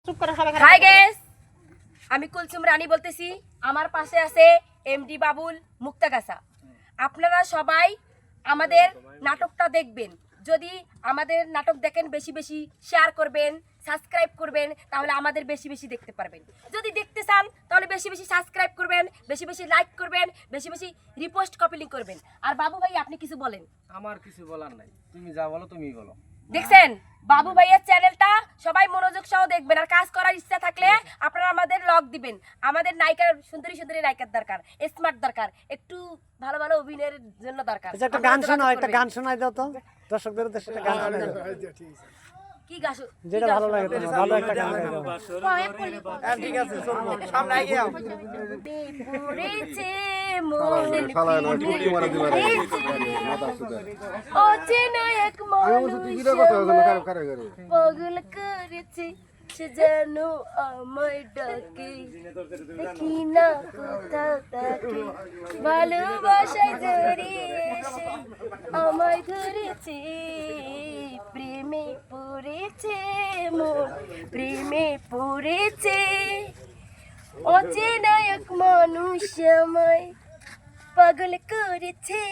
Hi guys, আমি কুলসুম রানী বলতেছি। আমার পাশে আছে এমডি বাবুল মুক্তাগাছা। আপনারা সবাই আমাদের নাটকটা দেখবেন। যদি আমাদের নাটক দেখেন বেশি বেশি শেয়ার করবেন, সাবস্ক্রাইব করবেন, তাহলে আমাদের বেশি বেশি দেখতে পারবেন। যদি দেখতে চান তাহলে বেশি বেশি সাবস্ক্রাইব করবেন, বেশি বেশি লাইক করবেন, বেশি বেশি রিপোস্ট কপি লিংক করবেন। আর বাবু ভাই আপনি কিছু বলেন। আমার কিছু বলার নাই, তুমি যা বলো তুমিই বলো। দেখছেন বাবু ভাইয়ের চ্যানেলটা সবাই মনোযোগ সহ দেখবেন। আর কাজ করার ইচ্ছা থাকলে আপনারা আমাদের লগ দিবেন। আমাদের নায়িকার সুন্দরী সুন্দরী নায়িকার দরকার, স্মার্ট দরকার, একটু ভালো ভালো অভিনয়ের জন্য দরকার। একটা গান শোনাও, একটা গান শোনাই দাও তো দর্শকদের উদ্দেশ্যে। একটা গান শোনাই দাও, কি গাছ যেটা ভালো লাগে তোমার, ভালো একটা গান গাই দাও। ঠিক আছে, চলবো, সামনে এগিয়ে যাও। পড়েছে মন অচেনা এক মানুষ পাগল করেছে, সে যেন আমায় ডাকে, দেখি না কোথাও তাকে, ভালোবাসায় জড়িয়ে এসে আমায় ধরেছে, প্রেমে পড়েছে মন, প্রেমে পড়েছে অচেনা এক মানুষ আমায় পাগল করেছে।